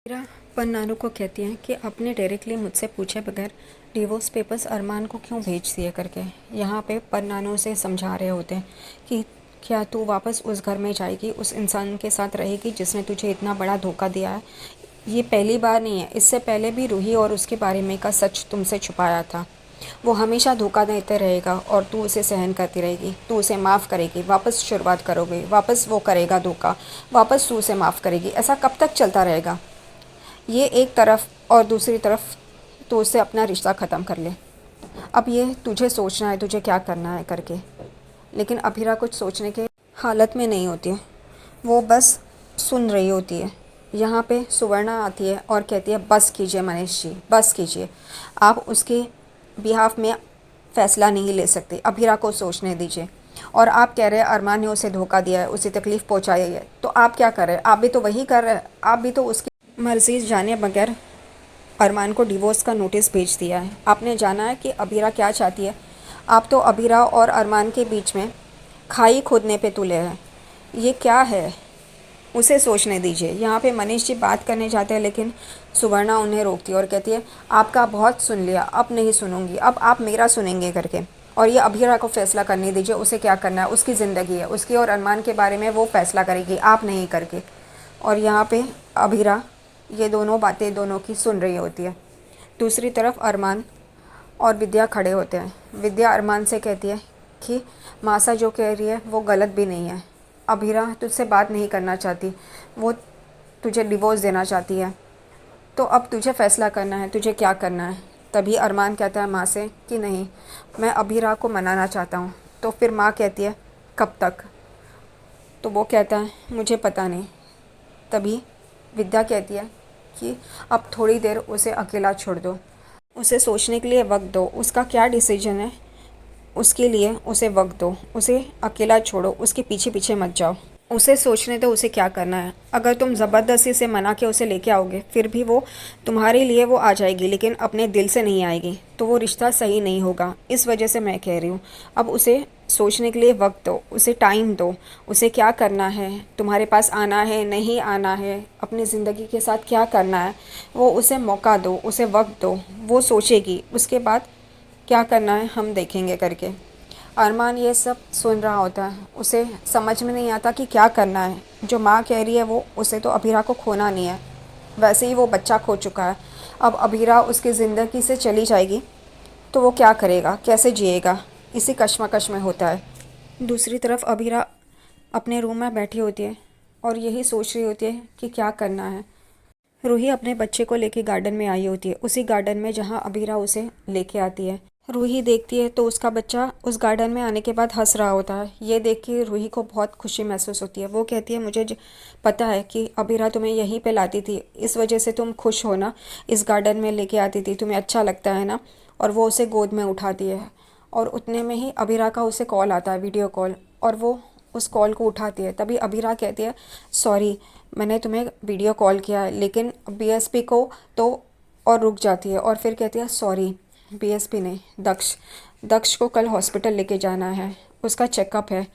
मीरा पन्नानू को कहती हैं कि आपने डायरेक्टली मुझसे पूछे बगैर डिवोर्स पेपर्स अरमान को क्यों भेज दिए करके। यहाँ पे पन्नानू से समझा रहे होते हैं कि क्या तू वापस उस घर में जाएगी, उस इंसान के साथ रहेगी जिसने तुझे इतना बड़ा धोखा दिया है। ये पहली बार नहीं है, इससे पहले भी रूही और उसके बारे में का सच तुमसे छुपाया था। वो हमेशा धोखा देते रहेगा और तू उसे सहन करती रहेगी। तू उसे माफ़ करेगी, वापस शुरुआत करोगे, वापस वो करेगा धोखा, वापस तू उसे माफ़ करेगी। ऐसा कब तक चलता रहेगा? ये एक तरफ, और दूसरी तरफ तो उससे अपना रिश्ता ख़त्म कर ले। अब ये तुझे सोचना है तुझे क्या करना है करके। लेकिन अभीरा कुछ सोचने के हालत में नहीं होती है, वो बस सुन रही होती है। यहाँ पे सुवर्णा आती है और कहती है बस कीजिए मनीष जी, बस कीजिए। आप उसके बिहाफ में फ़ैसला नहीं ले सकते, अभीरा को सोचने दीजिए। और आप कह रहे हैं अरमान ने उसे धोखा दिया है, उसे तकलीफ़ पहुँचाई है, तो आप क्या कर रहे हैं? आप भी तो वही कर रहे हैं। आप भी तो उसकी मर्जी जाने बगैर अरमान को डिवोर्स का नोटिस भेज दिया है। आपने जाना है कि अबीरा क्या चाहती है। आप तो अबीरा और अरमान के बीच में खाई खोदने पे तुले हैं। ये क्या है, उसे सोचने दीजिए। यहाँ पे मनीष जी बात करने जाते हैं लेकिन सुवर्णा उन्हें रोकती है और कहती है आपका बहुत सुन लिया, अब नहीं सुनूंगी, अब आप मेरा सुनेंगे करके। और ये अबीरा को फ़ैसला करने दीजिए, उसे क्या करना है, उसकी ज़िंदगी है, उसकी और अरमान के बारे में वो फ़ैसला करेगी, आप नहीं करके। और यहाँ पे अबीरा ये दोनों बातें दोनों की सुन रही होती है। दूसरी तरफ अरमान और विद्या खड़े होते हैं। विद्या अरमान से कहती है कि मासा जो कह रही है वो गलत भी नहीं है। अबीरा तुझसे बात नहीं करना चाहती, वो तुझे डिवोर्स देना चाहती है। तो अब तुझे फ़ैसला करना है, तुझे क्या करना है। तभी अरमान कहता है माँ से कि नहीं, मैं अबीरा को मनाना चाहता हूँ। तो फिर माँ कहती है कब तक? तो वो कहता है मुझे पता नहीं। तभी विद्या कहती है कि अब थोड़ी देर उसे अकेला छोड़ दो, उसे सोचने के लिए वक्त दो, उसका क्या डिसीजन है उसके लिए उसे वक्त दो, उसे अकेला छोड़ो, उसके पीछे पीछे मत जाओ, उसे सोचने दो उसे क्या करना है। अगर तुम ज़बरदस्ती से मना के उसे लेके आओगे फिर भी वो तुम्हारे लिए वो आ जाएगी लेकिन अपने दिल से नहीं आएगी, तो वो रिश्ता सही नहीं होगा। इस वजह से मैं कह रही हूँ अब उसे सोचने के लिए वक्त दो, उसे टाइम दो, उसे क्या करना है, तुम्हारे पास आना है नहीं आना है, अपनी ज़िंदगी के साथ क्या करना है, वो उसे मौका दो, उसे वक्त दो। वो सोचेगी, उसके बाद क्या करना है हम देखेंगे करके। अरमान ये सब सुन रहा होता है, उसे समझ में नहीं आता कि क्या करना है। जो माँ कह रही है वो उसे तो अभीरा को खोना नहीं है, वैसे ही वो बच्चा खो चुका है। अब अभीरा उसकी ज़िंदगी से चली जाएगी तो वो क्या करेगा, कैसे जिएगा, इसी कश्मकश में होता है। दूसरी तरफ अभीरा अपने रूम में बैठी होती है और यही सोच रही होती है कि क्या करना है। रूही अपने बच्चे को लेके गार्डन में आई होती है, उसी गार्डन में जहाँ अबीरा उसे लेके आती है। रूही देखती है तो उसका बच्चा उस गार्डन में आने के बाद हंस रहा होता है। ये देख के रूही को बहुत खुशी महसूस होती है। वो कहती है मुझे पता है कि अबीरा तुम्हें यहीं पे लाती थी, इस वजह से तुम खुश हो ना, इस गार्डन में लेके आती थी, तुम्हें अच्छा लगता है ना। और वो उसे गोद में उठाती है और उतने में ही अबीरा का उसे कॉल आता है, वीडियो कॉल, और वो उस कॉल को उठाती है। तभी अबीरा कहती है सॉरी, मैंने तुम्हें वीडियो कॉल किया है, लेकिन बीएसपी को तो, और रुक जाती है और फिर कहती है सॉरी, बीएसपी नहीं, दक्ष, दक्ष को कल हॉस्पिटल लेके जाना है, उसका चेकअप है,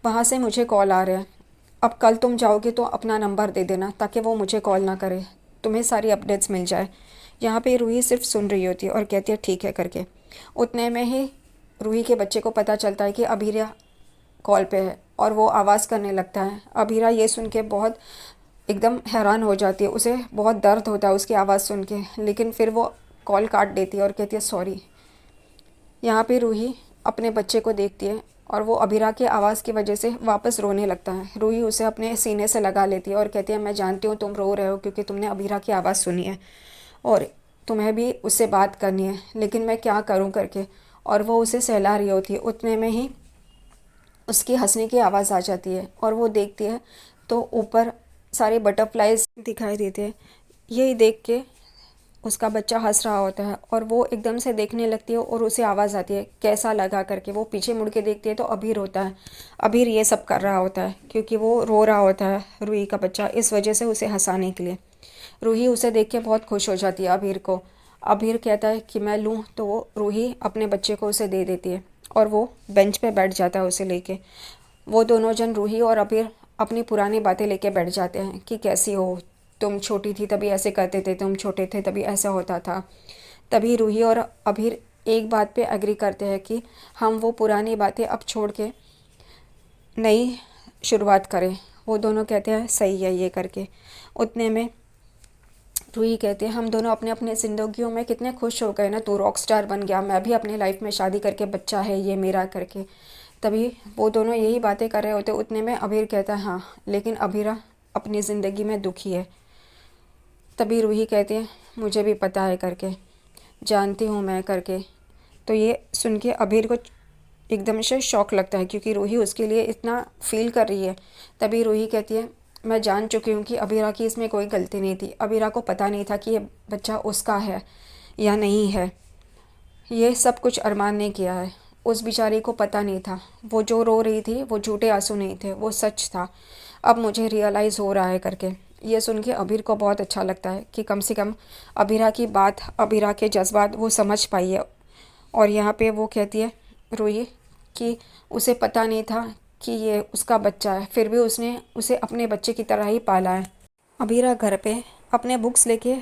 वहाँ से मुझे कॉल आ रहा है। अब कल तुम जाओगे तो अपना नंबर दे देना ताकि वो मुझे कॉल ना करे, तुम्हें सारी अपडेट्स मिल जाए। यहाँ पे रूही सिर्फ सुन रही होती है और कहती है ठीक है करके। उतने में ही रूही के बच्चे को पता चलता है कि अभीरा कॉल पे है और वो आवाज़ करने लगता है। अभीरा ये सुन के बहुत एकदम हैरान हो जाती है, उसे बहुत दर्द होता है उसकी आवाज़ सुन के, लेकिन फिर वो कॉल काट देती है और कहती है सॉरी। यहाँ पे रूही अपने बच्चे को देखती है और वो अभीरा की आवाज़ की वजह से वापस रोने लगता है। रूही उसे अपने सीने से लगा लेती है और कहती है मैं जानती हूँ तुम रो रहे हो क्योंकि तुमने अभीरा की आवाज़ सुनी है और तुम्हें भी उससे बात करनी है, लेकिन मैं क्या करूँ करके। और वो उसे सहला रही होती है। उतने में ही उसकी हंसने की आवाज़ आ जाती है और वो देखती है तो ऊपर सारे बटरफ्लाइज दिखाई देते हैं। यही देख के उसका बच्चा हंस रहा होता है और वो एकदम से देखने लगती है और उसे आवाज़ आती है कैसा लगा करके। वो पीछे मुड़ के देखती है तो अबीर होता है। अबीर ये सब कर रहा होता है क्योंकि वो रो रहा होता है रूही का बच्चा, इस वजह से उसे हंसाने के लिए। रूही उसे देख के बहुत खुश हो जाती है अबीर को। अबीर कहता है कि मैं लूँ, तो वो रूही अपने बच्चे को उसे दे देती है और वो बेंच पे बैठ जाता है उसे लेके। वो दोनों जन रूही और अबीर अपनी पुरानी बातें लेके बैठ जाते हैं कि कैसी हो तुम छोटी थी तभी ऐसे करते थे, तुम छोटे थे तभी ऐसा होता था। तभी रूही और अभीर एक बात पे एग्री करते हैं कि हम वो पुरानी बातें अब छोड़ के नई शुरुआत करें। वो दोनों कहते हैं सही है ये करके। उतने में रूही कहते हैं हम दोनों अपने अपने ज़िंदगियों में कितने खुश हो गए ना, तू रॉक स्टार बन गया, मैं भी अपनी लाइफ में शादी करके बच्चा है ये मेरा करके। तभी वो दोनों यही बातें कर रहे होते, उतने में अबीर कहता है हाँ लेकिन अबीरा अपनी ज़िंदगी में दुखी है। तभी रूही कहती है मुझे भी पता है करके, जानती हूँ मैं करके। तो ये सुन के अबीर को एकदम से शौक लगता है क्योंकि रूही उसके लिए इतना फील कर रही है। तभी रूही कहती है मैं जान चुकी हूँ कि अबीरा की इसमें कोई गलती नहीं थी, अबीरा को पता नहीं था कि ये बच्चा उसका है या नहीं है। ये सब कुछ अरमान ने किया है, उस बेचारी को पता नहीं था। वो जो रो रही थी वो झूठे आंसू नहीं थे, वो सच था। अब मुझे रियलाइज़ हो रहा है करके। ये सुन के अबीर को बहुत अच्छा लगता है कि कम से कम अबीरा की बात, अबीरा के जज्बात वो समझ पाई है। और यहाँ पे वो कहती है रूही कि उसे पता नहीं था कि ये उसका बच्चा है, फिर भी उसने उसे अपने बच्चे की तरह ही पाला है। अबीरा घर पे अपने बुक्स लेके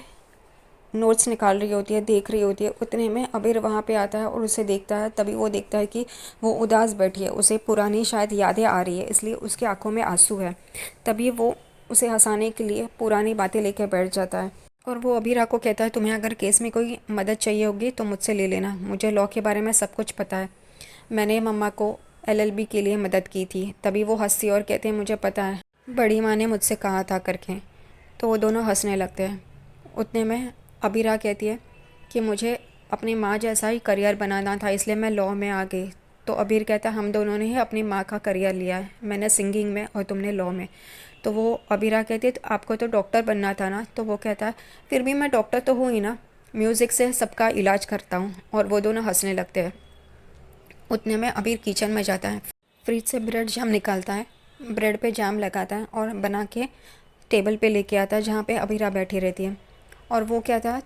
नोट्स निकाल रही होती है, देख रही होती है। उतने में अबीर वहाँ पे आता है और उसे देखता है। तभी वो देखता है कि वो उदास बैठी है, उसे पुरानी शायद यादें आ रही है, इसलिए उसकी आंखों में आंसू है। तभी वो उसे हंसाने के लिए पुरानी बातें लेके बैठ जाता है। और वो अबीरा को कहता है तुम्हें अगर केस में कोई मदद चाहिए होगी तो मुझसे ले लेना, मुझे लॉ के बारे में सब कुछ पता है, मैंने मम्मा को एलएलबी के लिए मदद की थी। तभी वो हंसती और कहते हैं मुझे पता है, बड़ी माँ ने मुझसे कहा था करके। तो वो दोनों हंसने लगते हैं। उतने में अबीरा कहती है कि मुझे अपनी माँ जैसा ही करियर बनाना था, इसलिए मैं लॉ में आ गई। तो अबीर कहता है हम दोनों ने ही अपनी माँ का करियर लिया है, मैंने सिंगिंग में और तुमने लॉ में। तो वो अबीरा कहती है तो आपको तो डॉक्टर बनना था ना। तो वो कहता है फिर भी मैं डॉक्टर तो हूँ ही ना, म्यूज़िक से सबका इलाज करता हूँ। और वो दोनों हंसने लगते हैं। उतने में अबीर किचन में जाता है, फ्रिज से ब्रेड जाम निकालता है, ब्रेड पे जाम लगाता है और बना के टेबल पे लेके आता है जहाँ पे अबीरा बैठी रहती है। और वो कहता है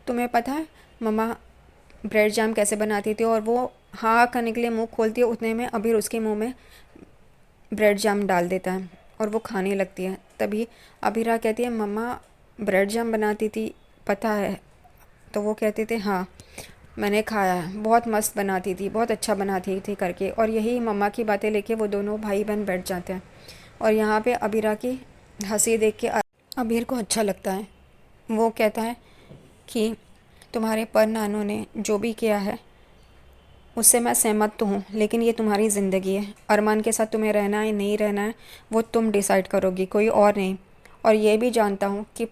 तुम्हें पता है मम्मा ब्रेड जाम कैसे बनाती थी। और वो हाँ करने के लिए मुंह खोलती है, उतने में अबीर उसके मुंह में ब्रेड जाम डाल देता है और वो खाने लगती है। तभी अबीरा कहती है मम्मा ब्रेड जाम बनाती थी पता है। तो वो कहते थे हाँ मैंने खाया है, बहुत मस्त बनाती थी, बहुत अच्छा बनाती थी करके। और यही मम्मा की बातें लेके वो दोनों भाई बहन बैठ जाते हैं। और यहाँ पे अबीरा की हंसी देख के अबीर को अच्छा लगता है। वो कहता है कि तुम्हारे पर नानों ने जो भी किया है उससे मैं सहमत तो हूँ, लेकिन ये तुम्हारी ज़िंदगी है, अरमान के साथ तुम्हें रहना है नहीं रहना है वो तुम डिसाइड करोगी, कोई और नहीं। और ये भी जानता हूँ कि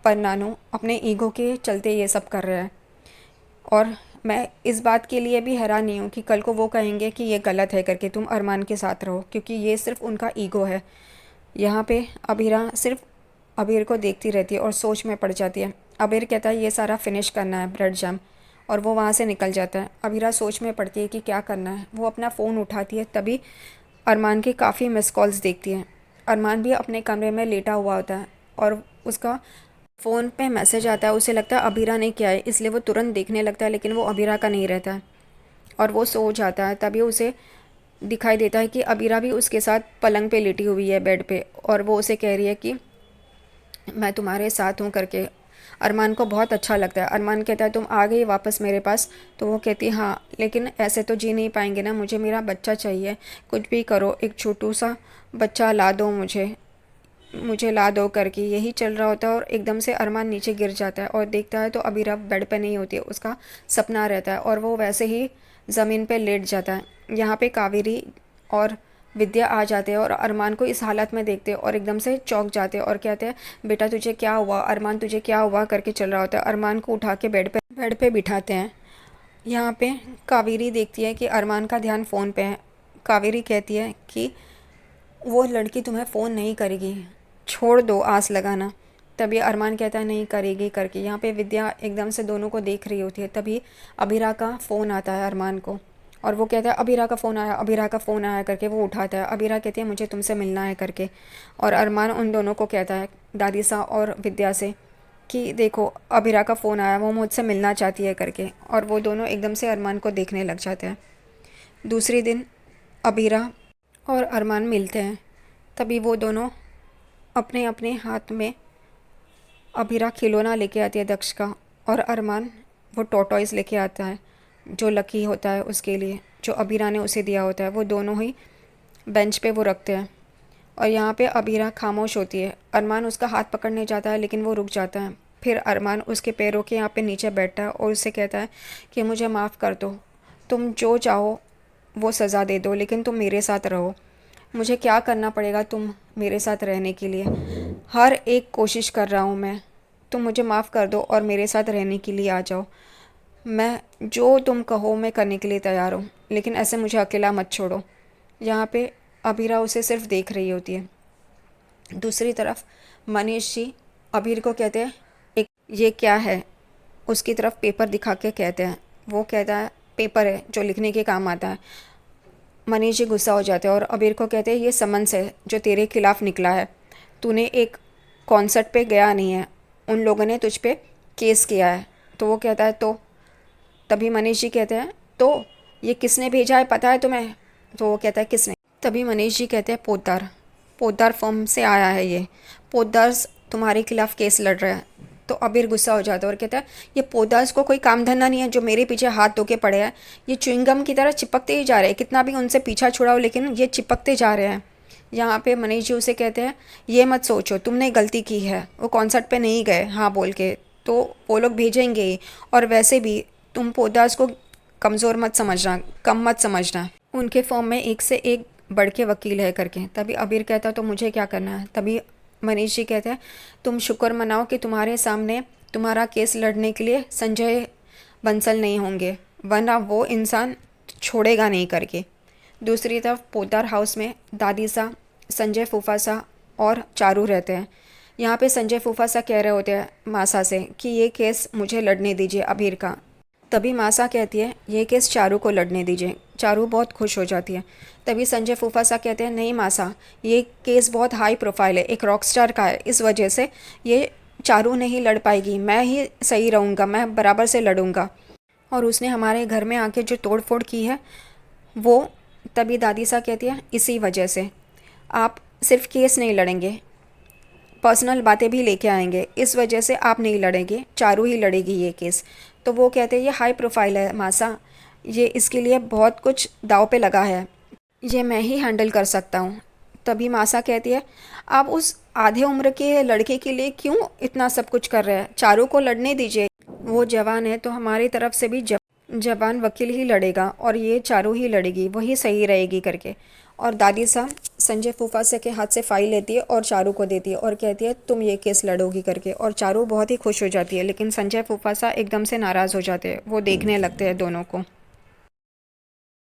पर नानू अपने ईगो के चलते ये सब कर रहा है। और मैं इस बात के लिए भी हैरान नहीं हूँ कि कल को वो कहेंगे कि ये गलत है करके, तुम अरमान के साथ रहो, क्योंकि ये सिर्फ उनका ईगो है। यहाँ पे अबीरा सिर्फ अबीर को देखती रहती है और सोच में पड़ जाती है। अबीर कहता है ये सारा फिनिश करना है ब्रेड जैम, और वो वहाँ से निकल जाता है। अबीरा सोच में पड़ती है कि क्या करना है। वो अपना फ़ोन उठाती है, तभी अरमान की काफ़ी मिस कॉल्स देखती है। अरमान भी अपने कमरे में लेटा हुआ होता है और उसका फ़ोन पे मैसेज आता है। उसे लगता है अबीरा ने किया है, इसलिए वो तुरंत देखने लगता है, लेकिन वो अबीरा का नहीं रहता है और वो सो जाता है। तभी उसे दिखाई देता है कि अबीरा भी उसके साथ पलंग पे लेटी हुई है बेड पे, और वो उसे कह रही है कि मैं तुम्हारे साथ हूँ करके। अरमान को बहुत अच्छा लगता है। अरमान कहता है तुम आ गई वापस मेरे पास। तो वो कहती है हाँ लेकिन ऐसे तो जी नहीं पाएंगे ना, मुझे मेरा बच्चा चाहिए, कुछ भी करो एक छोटू सा बच्चा ला दो मुझे, मुझे ला दो करके। यही चल रहा होता है और एकदम से अरमान नीचे गिर जाता है और देखता है तो अबीरा बेड पे नहीं होती है, उसका सपना रहता है और वो वैसे ही ज़मीन पे लेट जाता है। यहाँ पे कावेरी और विद्या आ जाते हैं और अरमान को इस हालत में देखते हैं और एकदम से चौंक जाते हैं और कहते हैं बेटा तुझे क्या हुआ, अरमान तुझे क्या हुआ करके चल रहा होता है। अरमान को उठा के बेड पे बिठाते हैं। यहाँ पे कावेरी देखती है कि अरमान का ध्यान फ़ोन पे है। कावेरी कहती है कि वो लड़की तुम्हें फ़ोन नहीं करेगी, छोड़ दो आस लगाना। तभी अरमान कहता है नहीं करेगी करके। यहाँ पे विद्या एकदम से दोनों को देख रही होती है। तभी अबीरा का फ़ोन आता है अरमान को और वो कहता है अबीरा का फ़ोन आया, अबीरा का फ़ोन आया करके। वो उठाता है। अबीरा कहती है मुझे तुमसे मिलना है करके। और अरमान उन दोनों को कहता है दादी सा और विद्या से कि देखो अबीरा का फ़ोन आया, वो मुझसे मिलना चाहती है करके। और वो दोनों एकदम से अरमान को देखने लग जाते हैं। दूसरे दिन अबीरा और अरमान मिलते हैं। तभी वो दोनों अपने अपने हाथ में अबीरा खिलौना लेके आती है दक्ष का, और अरमान वो टॉर्टोइस लेके आता है जो लकी होता है उसके लिए, जो अबीरा ने उसे दिया होता है। वो दोनों ही बेंच पे वो रखते हैं और यहाँ पे अबीरा खामोश होती है। अरमान उसका हाथ पकड़ने जाता है लेकिन वो रुक जाता है। फिर अरमान उसके पैरों के यहाँ पे नीचे बैठता है और उससे कहता है कि मुझे माफ़ कर दो, तुम जो चाहो वो सज़ा दे दो, लेकिन तुम मेरे साथ रहो। मुझे क्या करना पड़ेगा तुम मेरे साथ रहने के लिए? हर एक कोशिश कर रहा हूँ मैं, तुम मुझे माफ़ कर दो और मेरे साथ रहने के लिए आ जाओ। मैं जो तुम कहो मैं करने के लिए तैयार हूँ, लेकिन ऐसे मुझे अकेला मत छोड़ो। यहाँ पे अबीरा उसे सिर्फ देख रही होती है। दूसरी तरफ मनीष जी अबीर को कहते हैं, एक ये क्या है, उसकी तरफ पेपर दिखा के कहते हैं। वो कहता है पेपर है जो लिखने के काम आता है। मनीष जी गुस्सा हो जाते हैं और अबीर को कहते हैं ये समन्स है जो तेरे खिलाफ़ निकला है। तूने एक कॉन्सर्ट पे गया नहीं है, उन लोगों ने तुझ पे केस किया है। तो वो कहता है तो तभी मनीष जी कहते हैं तो ये किसने भेजा है पता है तुम्हें? तो वो कहता है किसने? तभी मनीष जी कहते हैं पोद्दार, पोद्दार फर्म से आया है ये, पोद्दार तुम्हारे खिलाफ़ केस लड़ रहा है। तो अबीर गुस्सा हो जाता है और कहता है ये पोद्दार्स को कोई काम धंधा नहीं है जो मेरे पीछे हाथ धो के पड़े हैं। ये च्युइंगम की तरह चिपकते ही जा रहे हैं, कितना भी उनसे पीछा छुड़ाओ लेकिन ये चिपकते जा रहे हैं। यहाँ पे मनीष जी उसे कहते हैं ये मत सोचो तुमने गलती की है, वो कॉन्सर्ट पे नहीं गए हाँ बोल के, तो वो लोग भेजेंगे ही। और वैसे भी तुम पोद्दार्स को कमज़ोर मत समझना, कम मत समझना, उनके फॉर्म में एक से एक बढ़ के वकील है करके। तभी अबीर कहता तो मुझे क्या करना है? तभी मनीष जी कहते हैं तुम शुक्र मनाओ कि तुम्हारे सामने तुम्हारा केस लड़ने के लिए संजय बंसल नहीं होंगे, वरना वो इंसान छोड़ेगा नहीं करके। दूसरी तरफ पोद्दार हाउस में दादी सा, संजय फूफा सा और चारू रहते हैं। यहाँ पे संजय फूफा सा कह रहे होते हैं मासा से कि ये केस मुझे लड़ने दीजिए अबीर का। तभी मासा कहती है ये केस चारू को लड़ने दीजिए। चारू बहुत खुश हो जाती है। तभी संजय फूफा सा कहते हैं नहीं मासा, ये केस बहुत हाई प्रोफाइल है, एक रॉकस्टार का है, इस वजह से ये चारू नहीं लड़ पाएगी, मैं ही सही रहूँगा, मैं बराबर से लड़ूंगा। और उसने हमारे घर में आके जो तोड़ फोड़ की है वो। तभी दादी सा कहती है इसी वजह से आप सिर्फ केस नहीं लड़ेंगे, पर्सनल बातें भी लेके आएंगे, इस वजह से आप नहीं लड़ेंगे, चारू ही लड़ेगी ये केस। तो वो कहते हैं ये हाई प्रोफाइल है मासा, ये इसके लिए बहुत कुछ दाव पे लगा है, ये मैं ही हैंडल कर सकता हूँ। तभी मासा कहती है आप उस आधे उम्र के लड़के के लिए क्यों इतना सब कुछ कर रहे हैं? चारू को लड़ने दीजिए, वो जवान है तो हमारी तरफ से भी जवान वकील ही लड़ेगा और ये चारू ही लड़ेगी, वही सही रहेगी करके। और दादी साहब संजय फूफा से के हाथ से फाइल लेती है और चारू को देती है और कहती है तुम ये केस लड़ोगी करके। और चारू बहुत ही खुश हो जाती है, लेकिन संजय फूफा सा एकदम से नाराज़ हो जाते हैं, वो देखने लगते हैं दोनों को।